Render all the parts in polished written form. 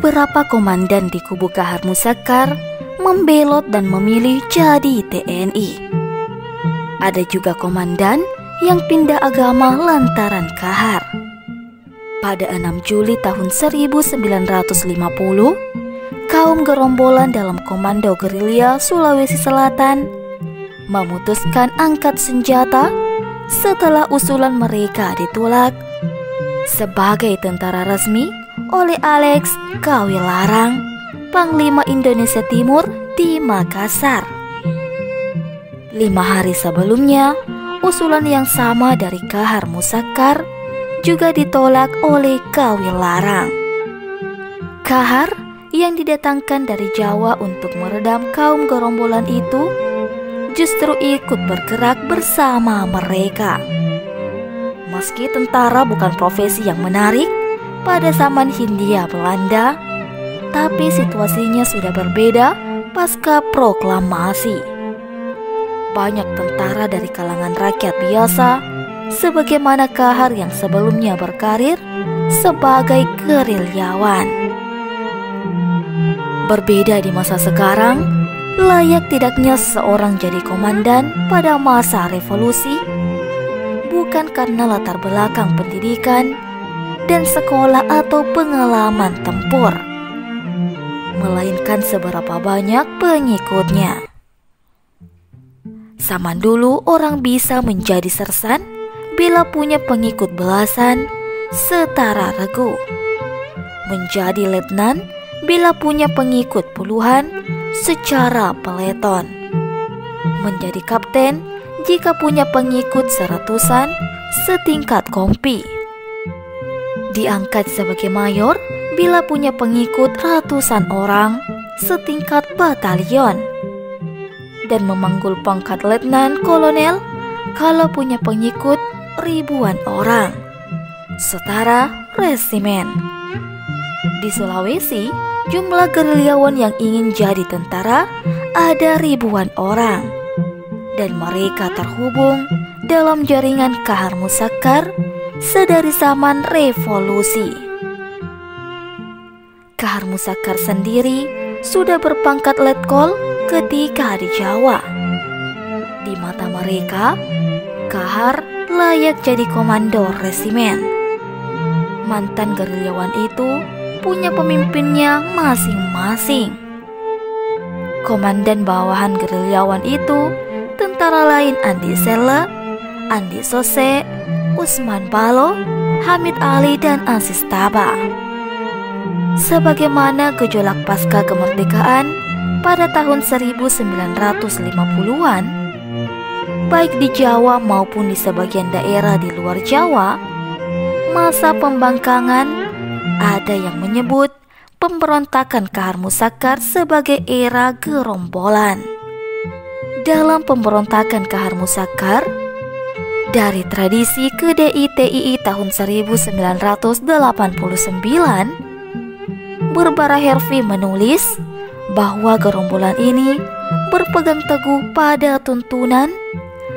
beberapa komandan di kubu Kahar Muzakkar membelot dan memilih jadi TNI. Ada juga komandan yang pindah agama lantaran kahar. Pada 6 Juli tahun 1950, kaum gerombolan dalam Komando Gerilya Sulawesi Selatan memutuskan angkat senjata setelah usulan mereka ditolak sebagai tentara resmi oleh Alex Kawilarang, Panglima Indonesia Timur di Makassar. 5 hari sebelumnya, usulan yang sama dari Kahar Muzakkar juga ditolak oleh Kawilarang. Kahar yang didatangkan dari Jawa untuk meredam kaum gerombolan itu justru ikut bergerak bersama mereka. Meski tentara bukan profesi yang menarik pada zaman Hindia Belanda, tapi situasinya sudah berbeda pasca proklamasi. Banyak tentara dari kalangan rakyat biasa, sebagaimana Kahar yang sebelumnya berkarir sebagai gerilyawan. Berbeda di masa sekarang, layak tidaknya seseorang jadi komandan pada masa revolusi bukan karena latar belakang pendidikan dan sekolah atau pengalaman tempur, melainkan seberapa banyak pengikutnya. Zaman dulu orang bisa menjadi sersan bila punya pengikut belasan setara regu, menjadi letnan bila punya pengikut puluhan secara peleton, menjadi kapten jika punya pengikut seratusan setingkat kompi, diangkat sebagai mayor bila punya pengikut ratusan orang setingkat batalion, dan memanggul pangkat letnan kolonel kalau punya pengikut ribuan orang setara resimen. Di Sulawesi, jumlah gerilyawan yang ingin jadi tentara ada ribuan orang, dan mereka terhubung dalam jaringan Kahar Muzakkar sedari zaman revolusi. Kahar Muzakkar sendiri sudah berpangkat letkol ketika di Jawa. Di mata mereka, Kahar layak jadi komando resimen. Mantan gerilyawan itu punya pemimpinnya masing-masing. Komandan bawahan gerilyawan itu tentara lain Andi Selle, Andi Sose, Usman Balo, Hamid Ali, dan Aziz Taba. Sebagaimana gejolak pasca kemerdekaan pada tahun 1950-an, baik di Jawa maupun di sebagian daerah di luar Jawa, masa pembangkangan, ada yang menyebut pemberontakan Kahar Muzakkar sebagai era gerombolan. Dalam pemberontakan Kahar Muzakkar, dari tradisi KDI-TII tahun 1989, Berbara Herfi menulis bahwa gerombolan ini berpegang teguh pada tuntunan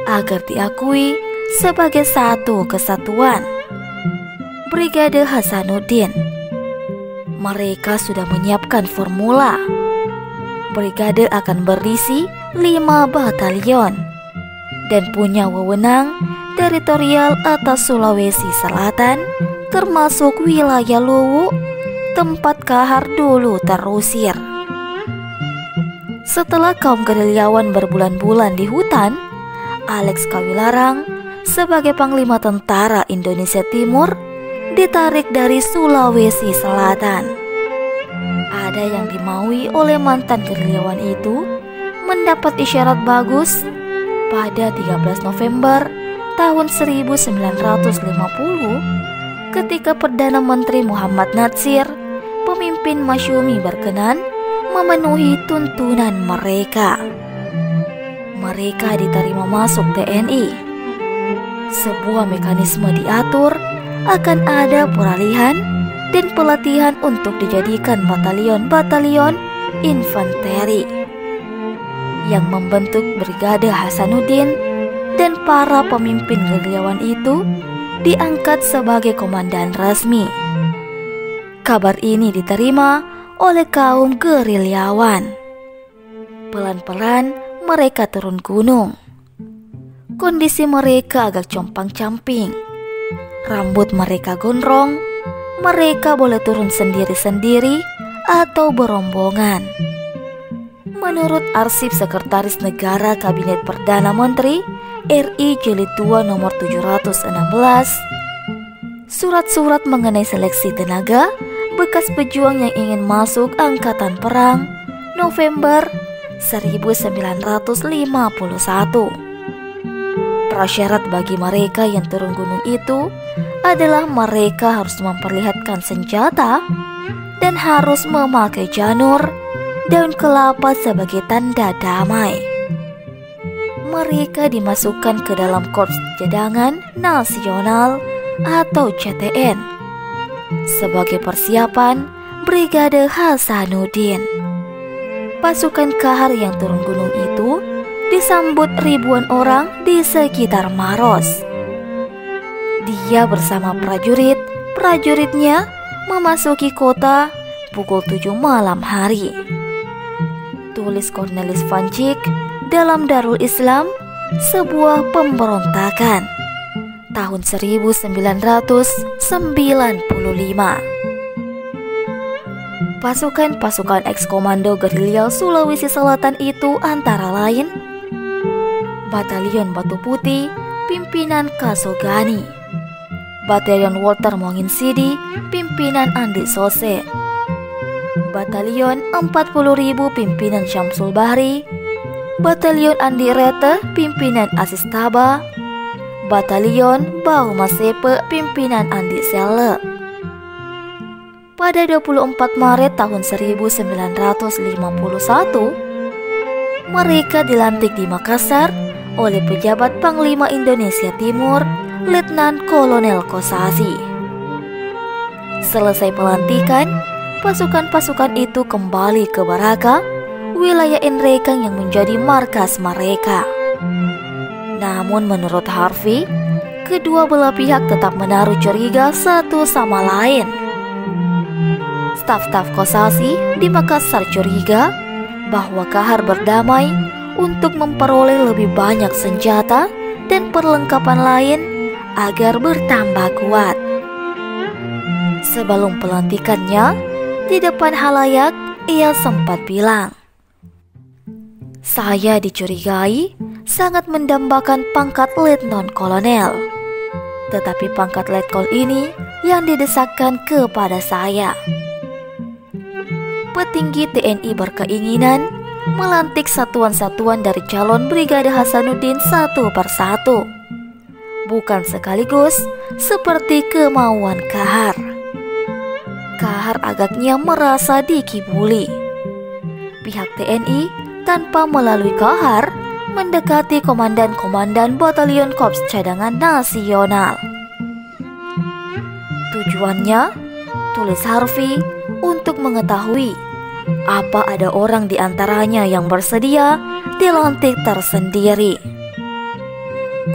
agar diakui sebagai satu kesatuan. Brigade Hasanuddin. Mereka sudah menyiapkan formula. Brigade akan berisi 5 batalion dan punya wewenang teritorial atas Sulawesi Selatan, termasuk wilayah Luwu, tempat Kahar dulu terusir. Setelah kaum gerilyawan berbulan-bulan di hutan, Alex Kawilarang sebagai Panglima Tentara Indonesia Timur ditarik dari Sulawesi Selatan. Ada yang dimaui oleh mantan gerilyawan itu mendapat isyarat bagus pada 13 November tahun 1950 ketika Perdana Menteri Muhammad Natsir, pemimpin Masyumi, berkenan memenuhi tuntunan mereka. Mereka diterima masuk TNI. Sebuah mekanisme diatur akan ada peralihan dan pelatihan untuk dijadikan batalion-batalion infanteri yang membentuk Brigade Hasanuddin, dan para pemimpin gerilyawan itu diangkat sebagai komandan resmi. Kabar ini diterima oleh kaum gerilyawan. Pelan-pelan mereka turun gunung. Kondisi mereka agak compang-camping. Rambut mereka gondrong. Mereka boleh turun sendiri-sendiri atau berombongan. Menurut arsip Sekretaris Negara Kabinet Perdana Menteri RI Jilid 2 nomor 716, surat-surat mengenai seleksi tenaga bekas pejuang yang ingin masuk Angkatan Perang November 1951. Prasyarat bagi mereka yang turun gunung itu adalah mereka harus memperlihatkan senjata dan harus memakai janur daun kelapa sebagai tanda damai. Mereka dimasukkan ke dalam Korps Cadangan Nasional atau CTN sebagai persiapan Brigade Hasanuddin. Pasukan Kahar yang turun gunung itu disambut ribuan orang di sekitar Maros. Dia bersama prajuritnya memasuki kota pukul 7 malam hari. Tulis Cornelis van Dyk dalam Darul Islam, sebuah pemberontakan tahun 1995. Pasukan-pasukan ex-komando gerilya Sulawesi Selatan itu antara lain Batalion Batu Putih pimpinan Kasogani, Batalion Walter Monginsidi pimpinan Andi Sose, Batalion 40.000 pimpinan Syamsul Bahri, Batalion Andi Rete pimpinan Asis Taba, Batalion Bau Masepe pimpinan Andi Selle. Pada 24 Maret tahun 1951, mereka dilantik di Makassar oleh pejabat Panglima Indonesia Timur, Letnan Kolonel Kosasi. Selesai pelantikan, pasukan-pasukan itu kembali ke Baraka, wilayah Enrekang yang menjadi markas mereka. Namun menurut Harvey, kedua belah pihak tetap menaruh curiga satu sama lain. Staf-staf Kosasi di Makassar curiga bahwa Kahar berdamai untuk memperoleh lebih banyak senjata dan perlengkapan lain agar bertambah kuat. Sebelum pelantikannya, di depan halayak, ia sempat bilang, "Saya dicurigai sangat mendambakan pangkat letnan kolonel. Tetapi pangkat letkol ini yang didesakkan kepada saya." Petinggi TNI berkeinginan melantik satuan-satuan dari calon Brigade Hasanuddin satu persatu, bukan sekaligus seperti kemauan Kahar. Kahar agaknya merasa dikibuli. Pihak TNI tanpa melalui Kahar mendekati komandan-komandan Batalion Korps Cadangan Nasional. Tujuannya, tulis Harvey, untuk mengetahui apa ada orang di antaranya yang bersedia dilantik tersendiri.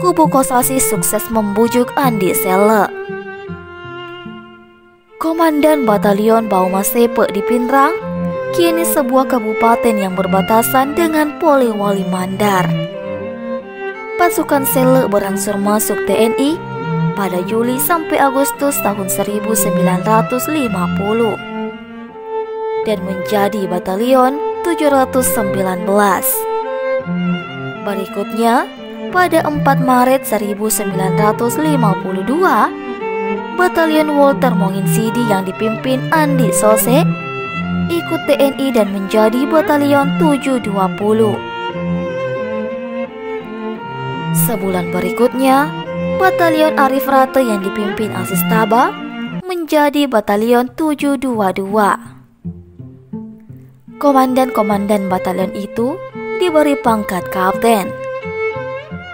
Kubu Kosasi sukses membujuk Andi Selle. Komandan Batalion Bau Masepe di Pinrang, kini sebuah kabupaten yang berbatasan dengan Polewali Mandar. Pasukan Selle berangsur masuk TNI pada Juli sampai Agustus tahun 1950 dan menjadi Batalion 719. Berikutnya, pada 4 Maret 1952, Batalion Walter Monginsidi yang dipimpin Andi Sose ikut TNI dan menjadi Batalion 720. Sebulan berikutnya, Batalion Arif Rate yang dipimpin Asis Taba menjadi Batalion 722. Komandan-komandan batalion itu diberi pangkat kapten.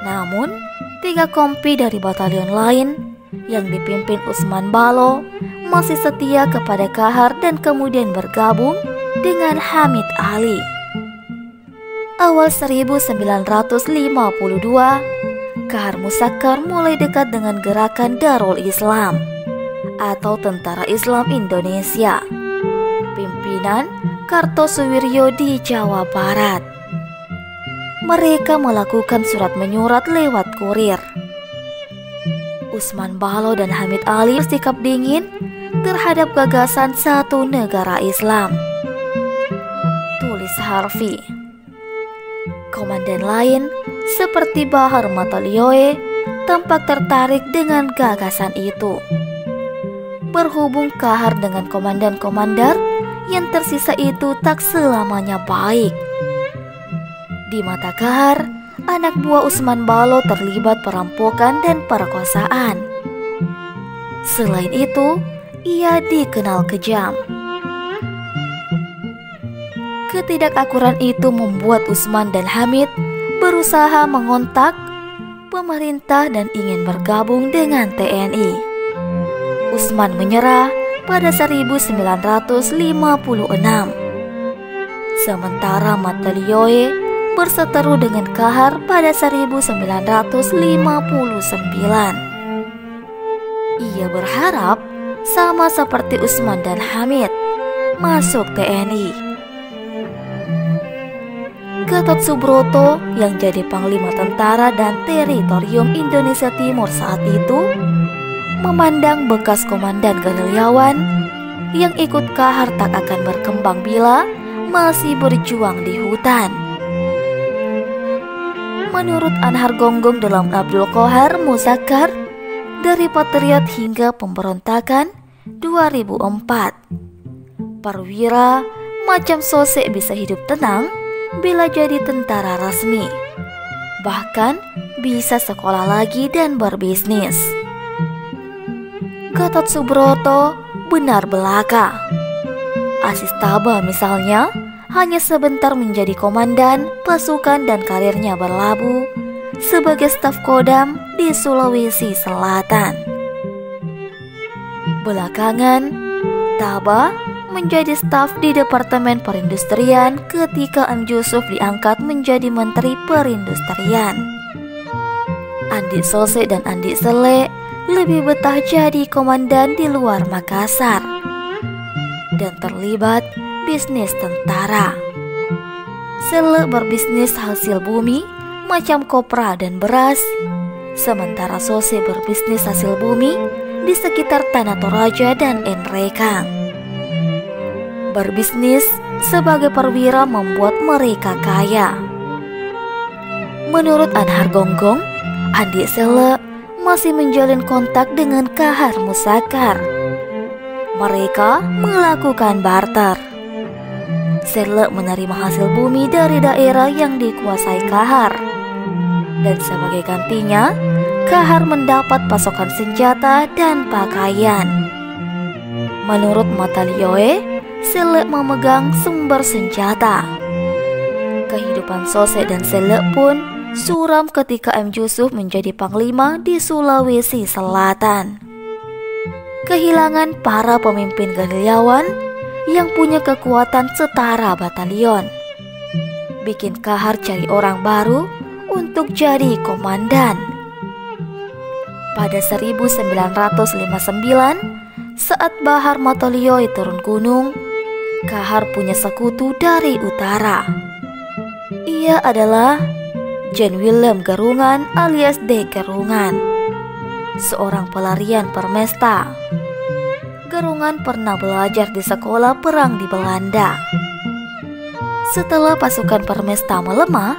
Namun, 3 kompi dari batalion lain yang dipimpin Usman Balo masih setia kepada Kahar dan kemudian bergabung dengan Hamid Ali. Awal 1952, Kahar Musakkar mulai dekat dengan gerakan Darul Islam atau Tentara Islam Indonesia. Pimpinan Kepemimpinan Kartosuwiryo di Jawa Barat. Mereka melakukan surat menyurat lewat kurir. Usman Balo dan Hamid Ali bersikap dingin terhadap gagasan satu negara Islam. Tulis Harvey. Komandan lain seperti Bahar Matalioe tampak tertarik dengan gagasan itu. Berhubung Kahar dengan komandan komandar yang tersisa itu tak selamanya baik. Di mata Kahar, anak buah Usman Balo terlibat perampokan dan perkosaan. Selain itu, ia dikenal kejam. Ketidakakuran itu membuat Usman dan Hamid berusaha mengontak pemerintah dan ingin bergabung dengan TNI. Usman menyerah pada 1956. Sementara Matalioe berseteru dengan Kahar pada 1959. Ia berharap sama seperti Usman dan Hamid masuk TNI. Gatot Subroto yang jadi Panglima Tentara dan Teritorium Indonesia Timur saat itu memandang bekas komandan gerilyawan yang ikut Kahar tak akan berkembang bila masih berjuang di hutan. Menurut Anhar Gonggong dalam Abdul Qohar Muzakkar dari Patriot hingga Pemberontakan 2004, perwira macam Sose bisa hidup tenang bila jadi tentara resmi, bahkan bisa sekolah lagi dan berbisnis. Gatot Subroto benar belaka. Asis Taba misalnya hanya sebentar menjadi komandan pasukan dan karirnya berlabuh sebagai staf Kodam di Sulawesi Selatan. Belakangan, Taba menjadi staf di Departemen Perindustrian ketika M. Yusuf diangkat menjadi Menteri Perindustrian. Andi Sose dan Andi Sele lebih betah jadi komandan di luar Makassar dan terlibat bisnis tentara. Sele berbisnis hasil bumi macam kopra dan beras, sementara Sose berbisnis hasil bumi di sekitar Tanah Toraja dan Enrekang. Berbisnis sebagai perwira membuat mereka kaya. Menurut Anhar Gonggong, Andi Sele masih menjalin kontak dengan Kahar Muzakkar. Mereka melakukan barter. Sele menerima hasil bumi dari daerah yang dikuasai Kahar, dan sebagai gantinya, Kahar mendapat pasokan senjata dan pakaian. Menurut Matalioe, Sele memegang sumber senjata. Kehidupan Sose dan Sele pun suram ketika M. Yusuf menjadi panglima di Sulawesi Selatan. Kehilangan para pemimpin gerilyawan yang punya kekuatan setara batalion bikin Kahar cari orang baru untuk jadi komandan. Pada 1959, saat Bahar Matalioe turun gunung, Kahar punya sekutu dari utara. Ia adalah Jan Willem Garungan alias D. Garungan, seorang pelarian permesta. Garungan pernah belajar di sekolah perang di Belanda. Setelah pasukan permesta melemah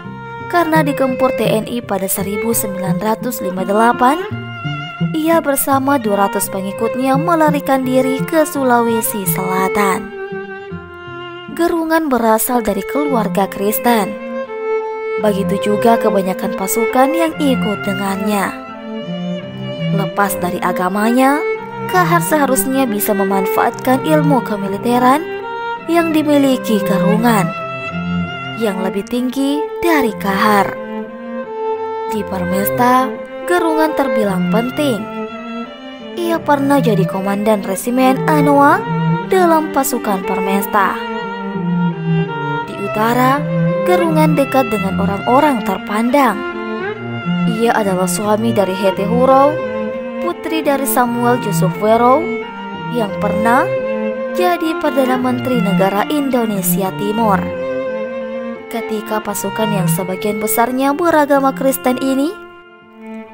karena digempur TNI pada 1958, ia bersama 200 pengikutnya melarikan diri ke Sulawesi Selatan. Garungan berasal dari keluarga Kristen. Begitu juga kebanyakan pasukan yang ikut dengannya. Lepas dari agamanya, Kahar seharusnya bisa memanfaatkan ilmu kemiliteran yang dimiliki Garungan, yang lebih tinggi dari Kahar. Di Permesta, Garungan terbilang penting. Ia pernah jadi komandan resimen Anoa dalam pasukan Permesta. Di utara, Garungan dekat dengan orang-orang terpandang. Ia adalah suami dari Hete Hurau, putri dari Samuel Joseph Wero, yang pernah jadi Perdana Menteri negara Indonesia Timur. Ketika pasukan yang sebagian besarnya beragama Kristen ini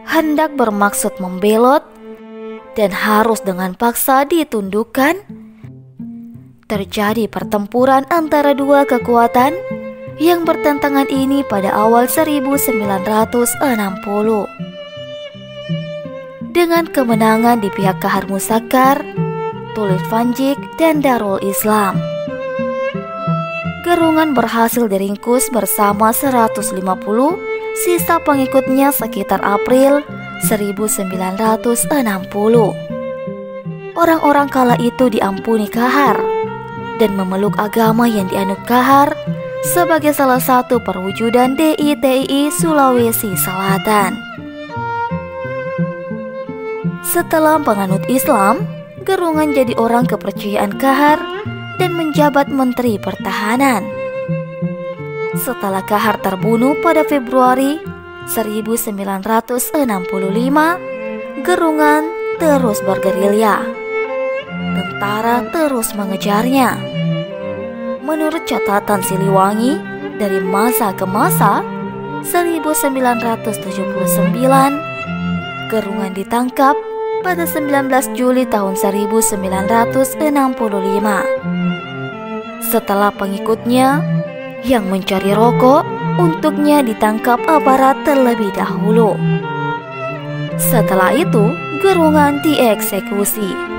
hendak bermaksud membelot dan harus dengan paksa ditundukkan, terjadi pertempuran antara dua kekuatan yang bertentangan ini pada awal 1960. Dengan kemenangan di pihak Kahar Muzakkar, Tulip Fanjik, dan Darul Islam. Gerungan berhasil diringkus bersama 150 sisa pengikutnya sekitar April 1960. Orang-orang kala itu diampuni Kahar dan memeluk agama yang dianut Kahar sebagai salah satu perwujudan DITI Sulawesi Selatan. Setelah penganut Islam, Gerungan jadi orang kepercayaan Kahar dan menjabat Menteri Pertahanan. Setelah Kahar terbunuh pada Februari 1965, Gerungan terus bergerilya. Tentara terus mengejarnya. Menurut catatan Siliwangi, dari masa ke masa, 1979, Gerungan ditangkap pada 19 Juli tahun 1965. Setelah pengikutnya yang mencari rokok, untuknya ditangkap aparat terlebih dahulu. Setelah itu, Gerungan dieksekusi.